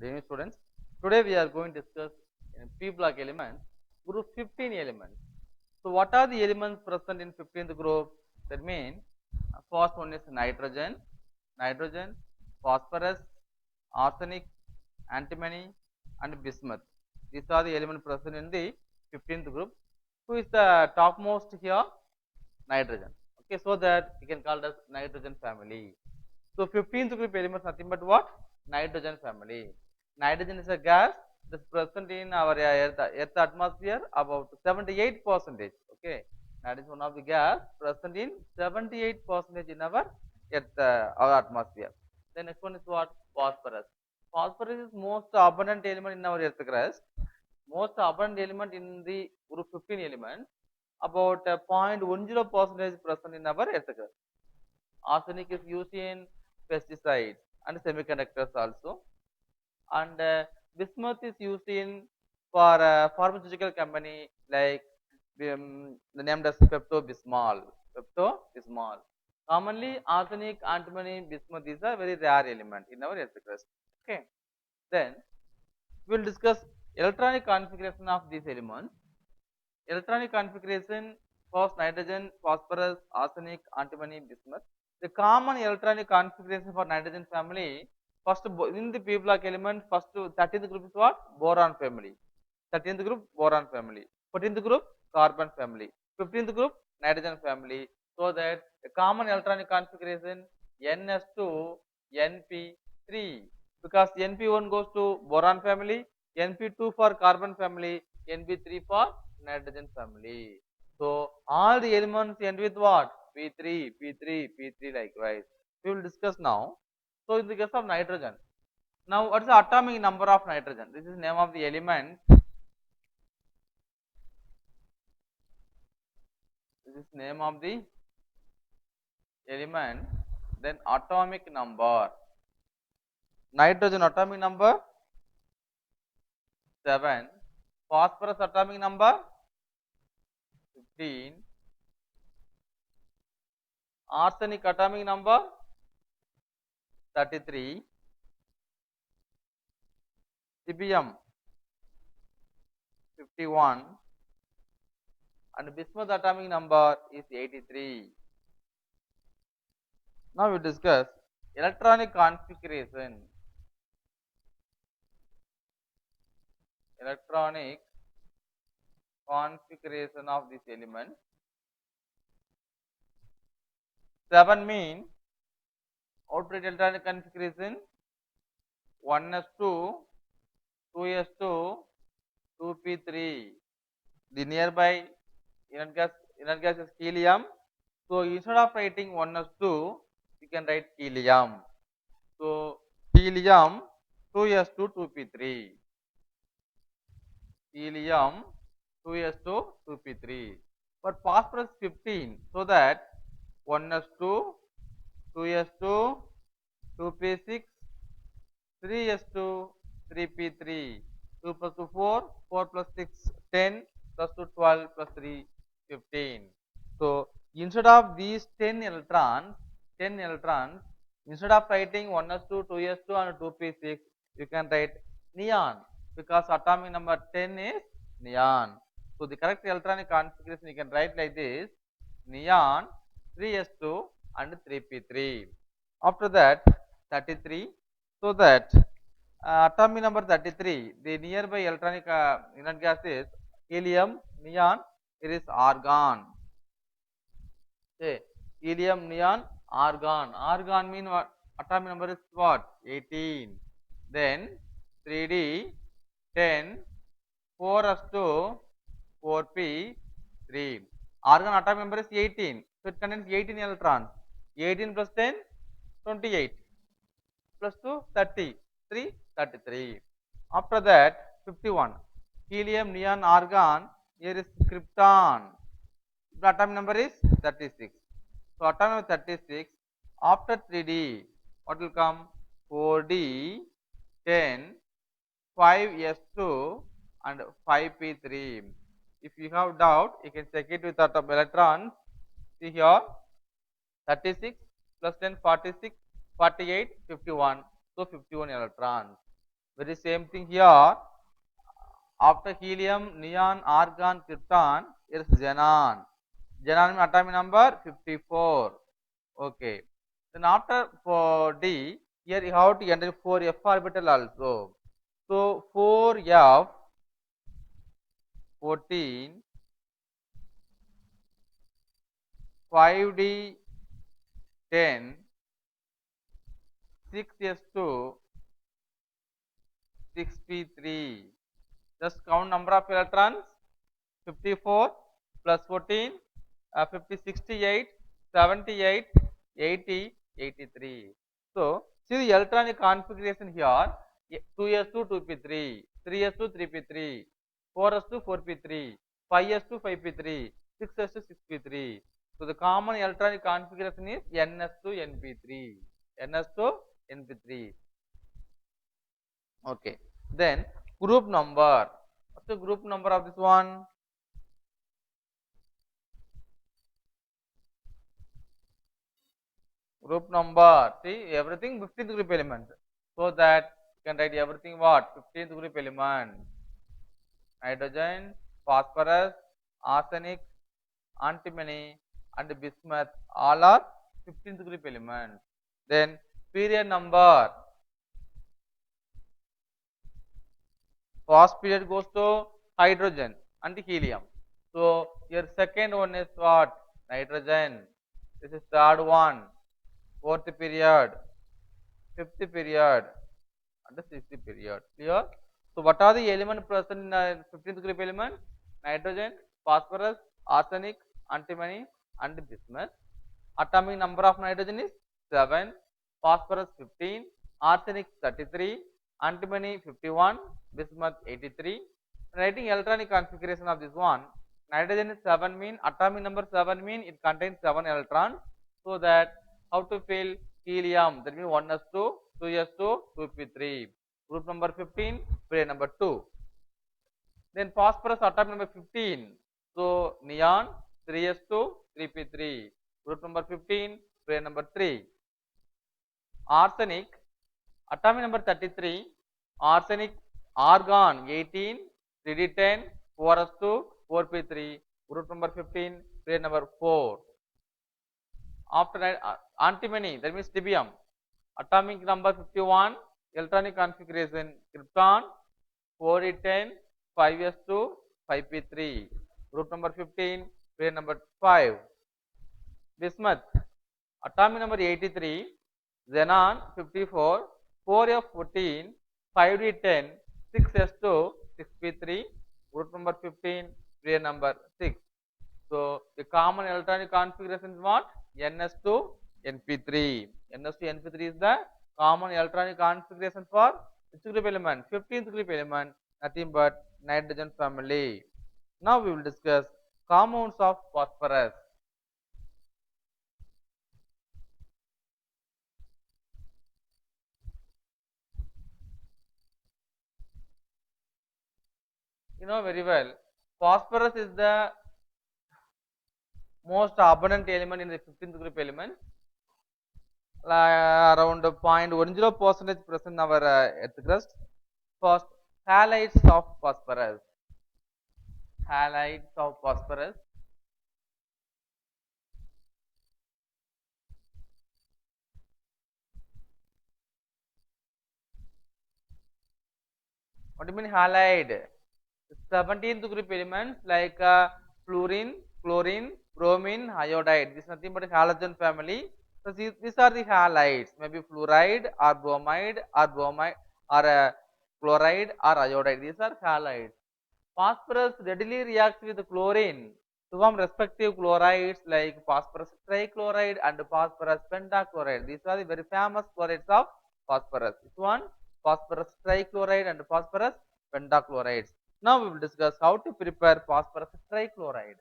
Dear students, today we are going to discuss in P block elements, group 15 elements. So what are the elements present in 15th group? That means first one is nitrogen, phosphorus, arsenic, antimony and bismuth. These are the elements present in the 15th group. Who is the topmost here? Nitrogen. Okay, so that we can call it as nitrogen family. So 15th group elements nothing but what? Nitrogen family. Nitrogen is a gas that is present in our earth atmosphere about 78 percentage. Okay, that is one of the gas present in 78 percentage in our earth our atmosphere. The next one is what? Phosphorus. Phosphorus is most abundant element in our earth crust. Most abundant element in the group 15 element about 0.10 percentage present in our earth crust. Arsenic is used in pesticides and semiconductors also, and bismuth is used in for pharmaceutical company like the named as Pepto-Bismol. Pepto-Bismol. Commonly, arsenic, antimony, bismuth is a very rare element in our earth crust. Okay, then we will discuss electronic configuration of these elements. Electronic configuration: first nitrogen, phosphorus, arsenic, antimony, bismuth. The common electronic configuration for nitrogen family, first in the P block element, first 13th group is what? Boron family. 13th group boron family. 14th group carbon family. 15th group nitrogen family. So that the common electronic configuration NS2 NP3, because NP1 goes to boron family, NP2 for carbon family, NP3 for nitrogen family. So all the elements end with what? P3, P3, P3 likewise. We will discuss now. So in the case of nitrogen, now what is the atomic number of nitrogen? This is name of the element. This is name of the element. Then atomic number. Nitrogen atomic number 7. Phosphorus atomic number 15. Arsenic atomic number 33. Cibium 51. And bismuth atomic number is 83. Now we discuss electronic configuration. Electronic configuration of this element. 7 mean output electronic configuration 1s2, 2s2, 2p3. The nearby inert gas is helium. So instead of writing 1s2, you can write helium. So helium 2s2, 2p3. Helium 2s2, 2p3. But phosphorus 15. So that 1s2, 2s2, 2p6, 3s2, 3p3. 2 plus 2 4, 4 plus 6 10, plus 2 12, plus 3 15. So instead of these 10 electrons, instead of writing 1s2, 2s2 and 2p6, you can write neon, because atomic number 10 is neon. So the correct electronic configuration you can write like this: neon 3s2 and 3p3. After that 33. So that atomic number 33, the nearby electronic inert gas is helium, neon, it is argon. Okay, helium, neon, argon. Argon mean what? Atomic number is what? 18. Then 3d, 10, 4s2, 4p3. Argon atomic number is 18. So it contains 18 electrons. 18 plus 10, 28. Plus 2, 30. 3, 33. After that 51. Helium, neon, argon. Here is krypton. The atomic number is 36. So atomic number 36. After 3d, what will come? 4d, 10, 5s2 and 5p3. If you have doubt, you can check it with atom electrons. See here, 36 plus 10, 46, 48, 51. So 51 electrons. Very same thing here. After helium, neon, argon, krypton, here is xenon. Xenon atomic number 54. Okay. Then after for D, here you have to enter 4f orbital also. So 4f 14, 5d 10, 6s2, 6p3. Just count number of electrons. 54 plus 14, 50, 68, 78, 80, 83. So, see the electronic configuration here, 2s2, 2p3, 3s2, 3p3, 4s2, 4p3, 5s2, 5p3, 6s2, 6p3. So, the common electronic configuration is ns2, np3, ns2, np3. Okay. Then, group number. What's the group number of this one? Group number, see everything 15th group element, so that you can write everything what 15th group element. Hydrogen, phosphorus, arsenic, antimony and bismuth all are 15th group element. Then period number, first period goes to hydrogen and helium. So your second one is what? Nitrogen. This is third one. Fourth period, fifth period and the sixth period. Clear? So what are the elements present in 15th group element? Nitrogen, phosphorus, arsenic, antimony and bismuth. Atomic number of nitrogen is 7, phosphorus 15, arsenic 33, antimony 51, bismuth 83. Writing electronic configuration of this one, nitrogen is 7 mean, atomic number 7 mean it contains 7 electrons. So that how to fill helium, that means 1s2, 2s2, 2p3. Group number 15, period number 2. Then phosphorus atomic number 15. So neon 3s2, 3p3. Group number 15, period number 3. Arsenic atomic number 33. Arsenic argon 18, 3d10, 4s2, 4p3. Group number 15, period number 4. After that, antimony, that means terbium. Atomic number 51, electronic configuration krypton 4d10, 5s2, 5p3. Group number 15, period number 5. Bismuth, atomic number 83, xenon 54, 4f14, 5d10, 6s2, 6p3. Group number 15, period number 6. So the common electronic configuration is what? ns2 np3. ns2 np3 is the common electronic configuration for which group element? 15th group element, nothing but nitrogen family. Now we will discuss compounds of phosphorus. You know very well, phosphorus is the most abundant element in the 15th group element. Around 0.10% present in our earth crust. First, halides of phosphorus. Halides of phosphorus. What do you mean halide? 17th group elements like fluorine, chlorine, bromine, iodide. This is nothing but halogen family. So these are the halides. Maybe fluoride or bromide or chloride or iodide. These are halides. Phosphorus readily reacts with chlorine to form respective chlorides like phosphorus trichloride and phosphorus pentachloride. These are the very famous chlorides of phosphorus. This one, phosphorus trichloride and phosphorus pentachlorides. Now we will discuss how to prepare phosphorus trichloride.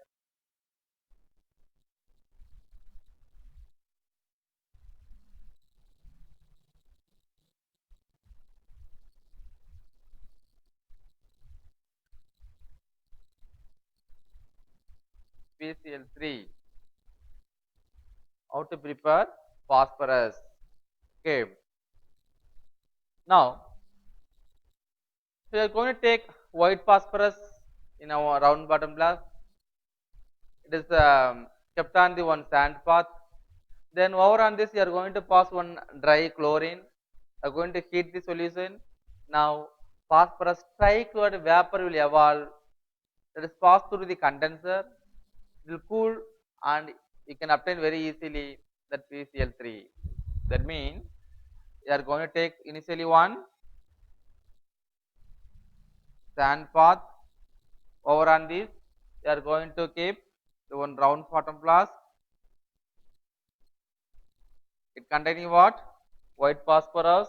PCl3. How to prepare phosphorus. Okay. Now So you are going to take white phosphorus in our round bottom glass. It is kept on the one sand path. Then over on this you are going to pass one dry chlorine. You are going to heat the solution. Now phosphorus trichloride vapor will evolve. That is passed through the condenser. It will cool and you can obtain very easily that PCl3. That means you are going to take initially one sand path. Over on this you are going to keep the one round bottom flask. It containing what? White phosphorus.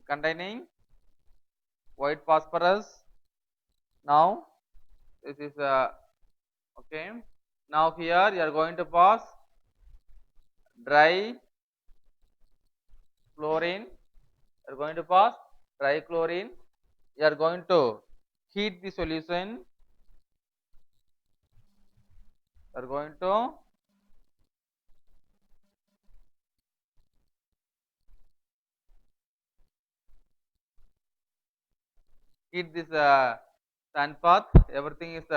Containing white phosphorus. Now this is okay. Now here you are going to pass dry chlorine. You are going to pass dry chlorine. You are going to heat the solution. You are going to heat this sand path. Everything is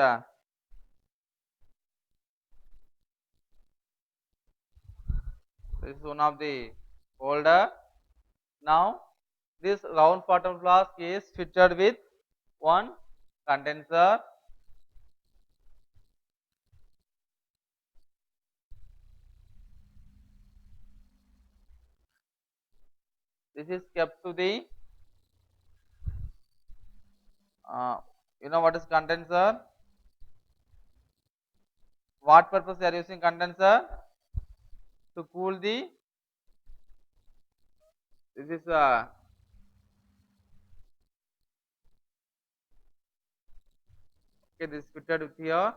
this is one of the holder. Now this round bottom flask is fitted with one condenser. This is kept to the you know what is condenser? What purpose they are using condenser? To cool the this is okay, this is fitted with here.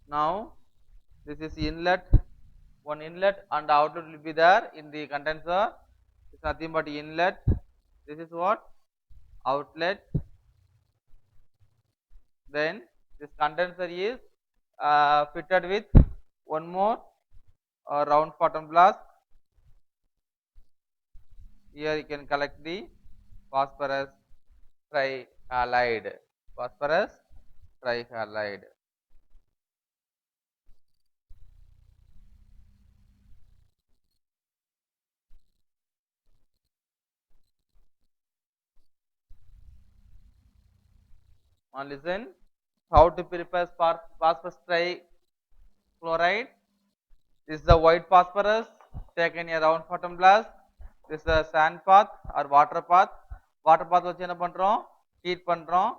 Now this is inlet, one inlet and outlet will be there in the condenser. It's nothing but inlet. This is what? Outlet. Then this condenser is fitted with one more round bottom flask. Here you can collect the phosphorus trihalide. Phosphorus trihalide. Now listen, how to prepare phosphorus trichloride. This is the white phosphorus taken a round bottom glass. This is the sand path or water path. Water path வச்சு என்ன பண்றோம்? Heat பண்றோம்.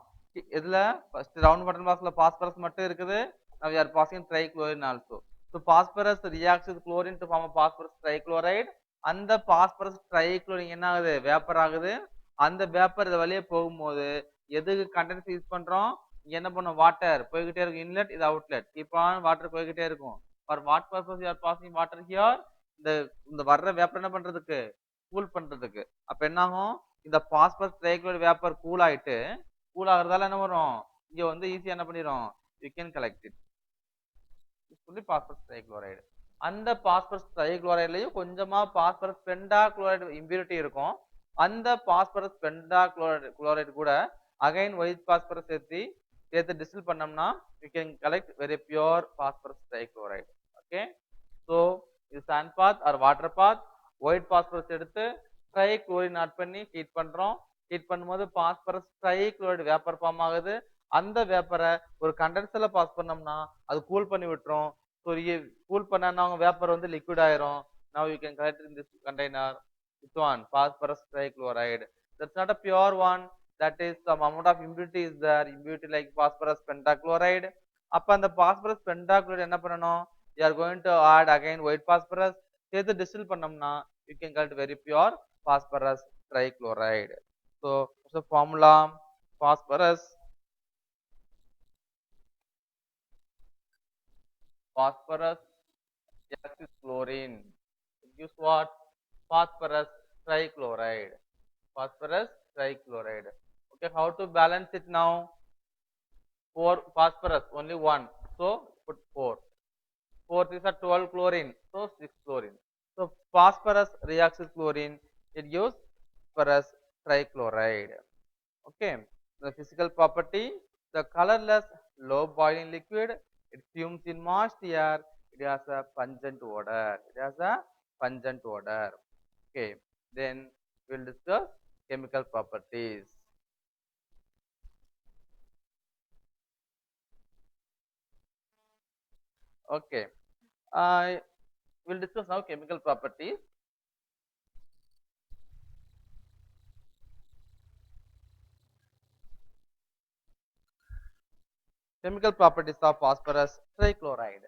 இதுல first round bottom glassல phosphorus மட்டும் இருக்குது. Now we are passing trichlorine also. So phosphorus reacts with chlorine to form a phosphorus trichloride. அந்த phosphorus trichlorine என்ன ஆகுது? Vapor ஆகுது. அந்த vapor இது வழியே போகும்போது எதுக்கு கண்டென்ஸ் யூஸ் பண்றோம்? இங்க என்ன பண்ணும்? வாட்டர் போய்கிட்டே இருக்கும். இன்லெட் இது அவுட்லெட். கீப் ஆன் வாட்டர் போய்கிட்டே இருக்கும். For what purpose you are passing water here? இந்த வர்ற வேப்பர் என்ன பண்றதுக்கு? கூல் பண்றதுக்கு. அப்ப என்ன ஆகும்? இந்த பாஸ்பரஸ் ட்ரைக்ளோரைடு வேப்பர் கூல் ஆயிட்டு கூல் ஆகுறதால என்ன வரும்? இங்க வந்து ஈஸியா என்ன பண்ணிரும்? You can collect it. சொல்லி பாஸ்பரஸ் ட்ரைக்ளோரைடு. அந்த பாஸ்பரஸ் ட்ரைக்ளோரைடுலயும் கொஞ்சமா பாஸ்பரஸ் பென்டாக்ளோரைடு இம்பியூரிட்டி இருக்கும். அந்த பாஸ்பரஸ் பென்டாக்ளோரைடு கூட அகைன் ஒயிட் பாஸ்பரஸ் சேர்த்து டிஸ்டில் பண்ணோம்னா you can collect very pure phosphorus trichloride. Okay, so இது sand path or water path. White phosphorus எடுத்து ட்ரைக்ளோரின் ஆட் பண்ணி ஹீட் பண்றோம். ஹீட் பண்ணும்போது பாஸ்பரஸ் ட்ரைக்ளோரைடு வேப்பர் ஃபார்ம் ஆகுது. அந்த வேப்பரை ஒரு கண்டென்சர்ல பாஸ் பண்ணோம்னா அது கூல் பண்ணி விட்டுரும். ஸோ கூல் பண்ணா அவங்க வேப்பர் வந்து லிக்விட் ஆயிரும். Now you can collect in this container this one phosphorus trichloride. That's not a pure one. That is some amount of impurity is there. Impurity like phosphorus pentachloride. அப்ப அந்த phosphorus pentachloride என்ன பண்ணணும்? You are going to add again white phosphorus. சேர்த்து distil பண்ணோம்னா you can get very pure phosphorus trichloride. So what's the formula? Phosphorus reacts with chlorine. It gives what? Phosphorus trichloride. Phosphorus trichloride. Okay, how to balance it now? 4 phosphorus, only 1. So put 4. 4 is a 12 chlorine. So 6 chlorine. So phosphorus reacts with chlorine. It gives ferrous trichloride. Okay. The physical property, the colorless low boiling liquid, it fumes in moist air, it has a pungent odor. It has a pungent odor. Okay. Then we'll discuss chemical properties. Okay. I will discuss now chemical properties. Chemical properties of phosphorus trichloride.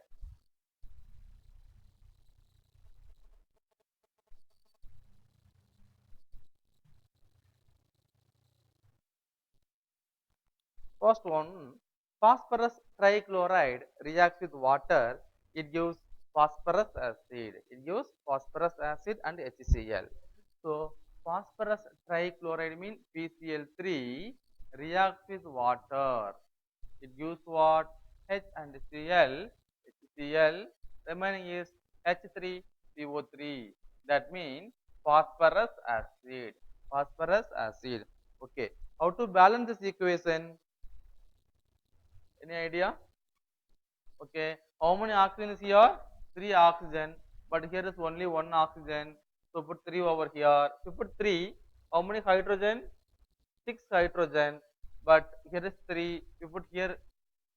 First one, phosphorus trichloride reacts with water. It gives phosphorus acid. It gives phosphorus acid and HCl. So phosphorus trichloride means PCl3 reacts with water. It gives what? H and Cl. HCl. Remaining is H3CO3. That means phosphorus acid. Phosphorus acid. Okay. How to balance this equation? Any idea? Okay. How many oxygen is here? 3 oxygen. But here is only 1 oxygen. So put 3 over here. If you put 3, how many hydrogen? 6 hydrogen. But here is 3. You put here,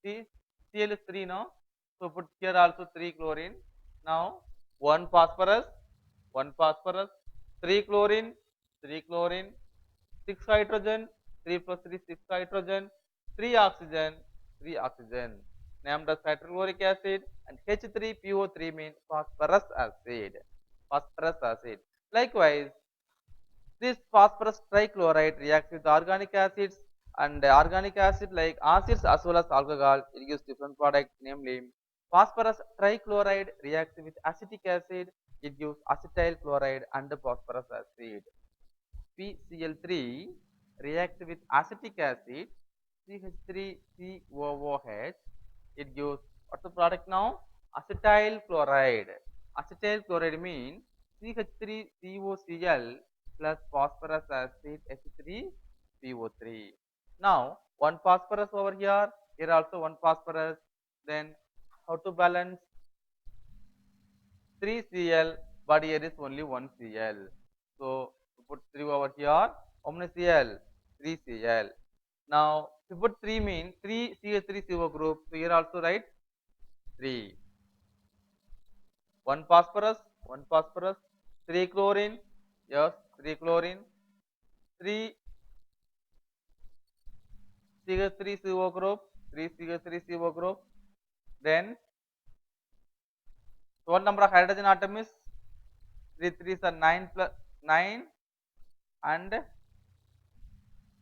see, Cl is 3 now. So put here also 3 chlorine. Now 1 phosphorus, 1 phosphorus, 3 chlorine, 3 chlorine, 6 hydrogen, 3 plus 3, 6 hydrogen, 3 oxygen, 3 oxygen. Named as hydrochloric acid, and H3PO3 means phosphorus acid. Phosphorus acid. Likewise, this phosphorus trichloride reacts with organic acids, and organic acid like acids as well as alcohol. It gives different products, namely phosphorus trichloride reacts with acetic acid. It gives acetyl chloride and phosphorus acid. PCl3 reacts with acetic acid, CH3COOH. It gives what's the product now? Acetyl chloride. Acetyl chloride means CH3COCl plus phosphorus acid H3PO3. Now, one phosphorus over here, here also one phosphorus. Then, how to balance? 3 Cl, but here is only 1 Cl. So, to put 3 over here, how many Cl? 3 Cl. Now, to put 3 means 3 CH3CO group. So, here also write 3. 1 phosphorus, 3 chlorine, yes, 3 chlorine, 3 CH3CO group, 3 CH3CO group. Then, total number of hydrogen atom is 3 3s are 9 plus 9 and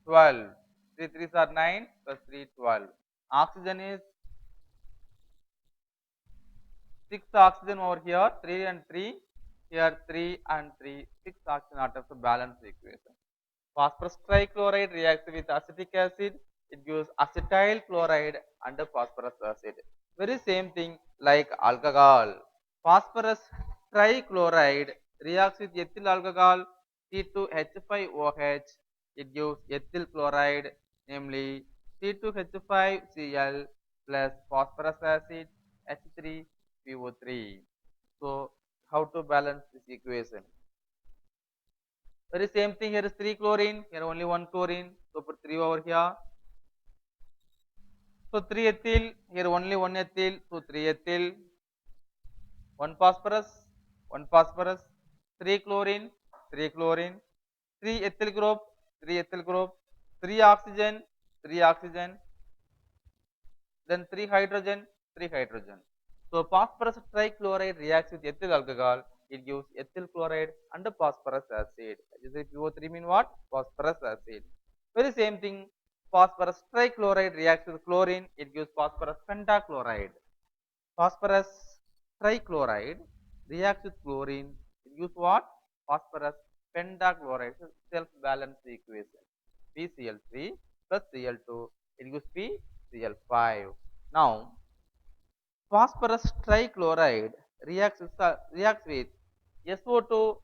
12. 3 3s are 9 plus 3 12. Oxygen is 6 oxygen over here, 3 and 3. Here 3 and 3, 6 oxygen atoms to balance the equation. Phosphorus trichloride reacts with acetic acid. It gives acetyl chloride and phosphorus acid. Very same thing like alcohol. Phosphorus trichloride reacts with ethyl alcohol C2H5OH. It gives ethyl chloride, namely C2H5Cl plus phosphorus acid H3PO3. So, how to balance this equation? Very same thing, here is 3 chlorine, here only 1 chlorine, so put 3 over here. So 3 ethyl, here only 1 ethyl, so 3 ethyl, 1 phosphorus, 1 phosphorus, 3 chlorine, 3 chlorine, 3 ethyl group, 3 ethyl group, 3 oxygen, 3 oxygen, then 3 hydrogen, 3 hydrogen. So phosphorus trichloride reacts with ethyl alcohol. It gives ethyl chloride and phosphorus acid. PO3 mean what? Phosphorus acid. Very same thing. Phosphorus trichloride reacts with chlorine. It gives phosphorus pentachloride. Phosphorus trichloride reacts with chlorine. It gives what? Phosphorus pentachloride. So self-balanced equation. PCl3 plus Cl2. It gives PCl5. Now, phosphorus trichloride reacts with SO2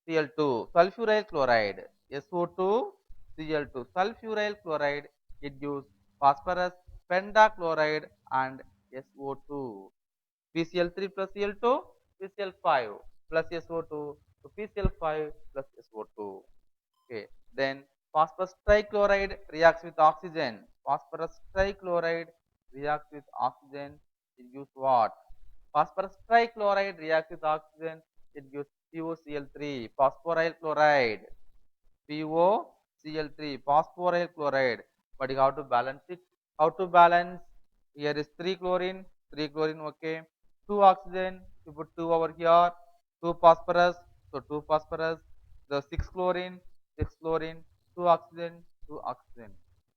Cl2, sulfuryl chloride, SO2, Cl2, sulfuryl chloride, it gives phosphorus pentachloride and SO2. PCl3 plus Cl2, PCl5 plus SO2, so PCl5 plus SO2. Okay, then phosphorus trichloride reacts with oxygen. Phosphorus trichloride reacts with oxygen. It gives what? Phosphorus trichloride reacts with oxygen. It gives POCl3, phosphoryl chloride. POCl3, phosphoryl chloride. But you have to balance it. How to balance? Here is 3 chlorine, okay. 2 oxygen, you put 2 over here. 2 phosphorus, so 2 phosphorus. The 6 chlorine, 6 chlorine, 2 oxygen, 2 oxygen.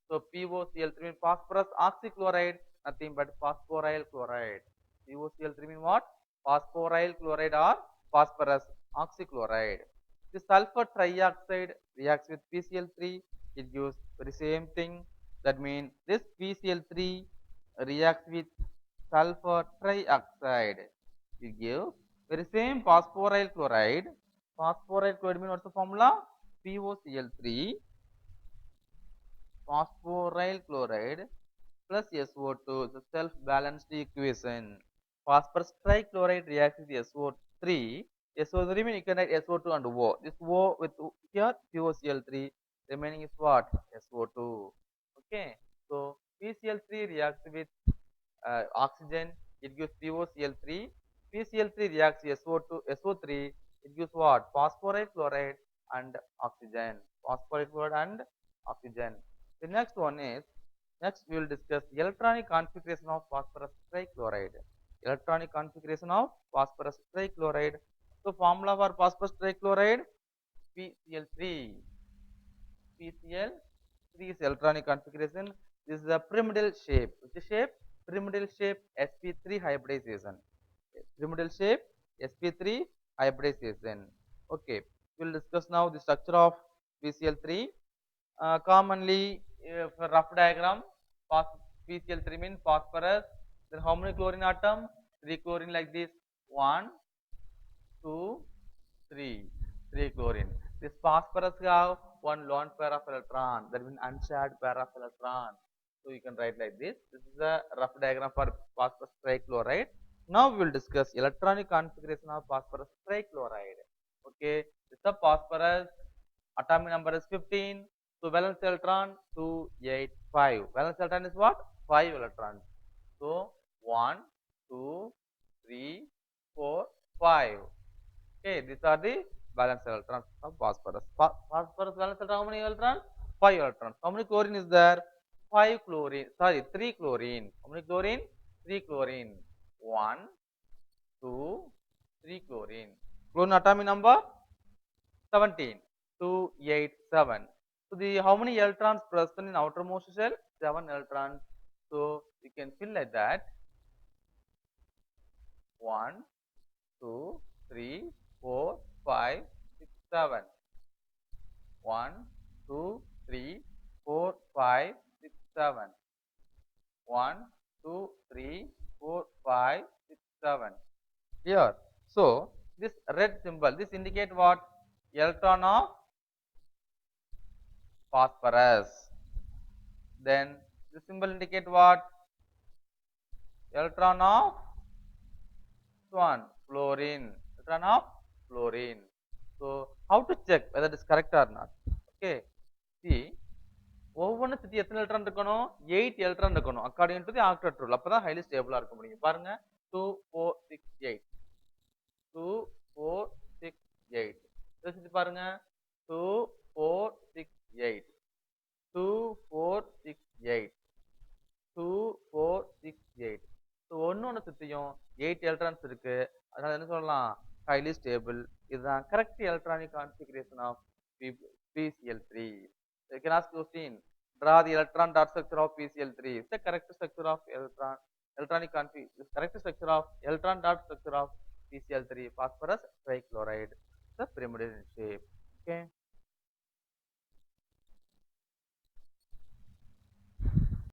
So POCl3 means phosphorus oxychloride, nothing but phosphoryl chloride. POCl3 means what? Phosphoryl chloride or phosphorus oxychloride. The sulfur trioxide reacts with PCl3, it gives very same thing. That means this PCl3 reacts with sulfur trioxide. It gives very same phosphoryl chloride. Phosphoryl chloride means what's the formula? POCl3 phosphoryl chloride plus SO2, the self-balanced equation. Phosphorus trichloride reacts with SO3. SO3 means you can write SO2 and O. This O with here POCl3, remaining is what? SO2. Okay. So PCl3 reacts with oxygen, it gives POCl3. PCl3 reacts SO2, SO3, it gives what? Phosphorus chloride and oxygen. Phosphorus chloride and oxygen. The next one is, next we will discuss electronic configuration of phosphorus trichloride. Electronic configuration of phosphorus trichloride. So formula for phosphorus trichloride, PCl3. PCl3 is electronic configuration. This is a pyramidal shape. Which is shape? Pyramidal shape sp3 hybridization. Pyramidal shape sp3 hybridization. Okay, we will discuss now the structure of PCl3. Commonly, for rough diagram, PCl3 means phosphorus. Then how many chlorine atom? 3 chlorine like this. 1, 2, 3. 3 chlorine. This phosphorus have one lone pair of electron. That means unshared pair of electron. So you can write like this. This is a rough diagram for phosphorus trichloride. Now we will discuss electronic configuration of phosphorus trichloride. Okay, this is the phosphorus. Atomic number is 15. So valence electron 2, 8, 5. Valence electron is what? 5 electrons. So 1, 2, 3, 4, 5. Okay, these are the valence electrons of phosphorus. Phosphorus valence electron, how many electrons? 5 electrons. How many chlorine is there? 5 chlorine. Sorry, 3 chlorine. How many chlorine? 3 chlorine. 1, 2, 3 chlorine. Chlorine atomic number 17. 2, 8, 7. So the how many electrons present in outermost shell? 7 electrons. So you can fill like that. 1, 2, 3, 4, 5, 6, 7. 1, 2, 3, 4, 5, 6, 7. 1, 2, 3, 4, 5, 6, 7. Here. So this red symbol, this indicate what? Electron of phosphorus. Then this symbol indicate what? Electron of one fluorine. Electron of fluorine. So how to check whether it is correct or not? Okay. See, ஒவ்வொன்று சுற்றி எத்தனை electron இருக்கணும்? 8 electron இருக்கணும். According to the octet rule. அப்பதான் highly ஸ்டேபிளா இருக்க முடியும். பாருங்க 2, 4, 6, 8. 2, 4, 6, 8. இதை சுற்றி பாருங்க 2, 4, 6, 8. 2, 4, 6, 8. 2, 4, 6, 8. ஸோ ஒன்று சுற்றியும் 8 எலக்ட்ரான்ஸ் இருக்கு. அதனால என்ன சொல்லலாம்? Highly stable. இதுதான் correct electronic configuration of PCl3. You can ask question. Draw the electron dot structure of PCl3. Is the correct structure of electronic correct structure of electron dot structure of PCl3 phosphorus trichloride. The pyramidal shape. Okay.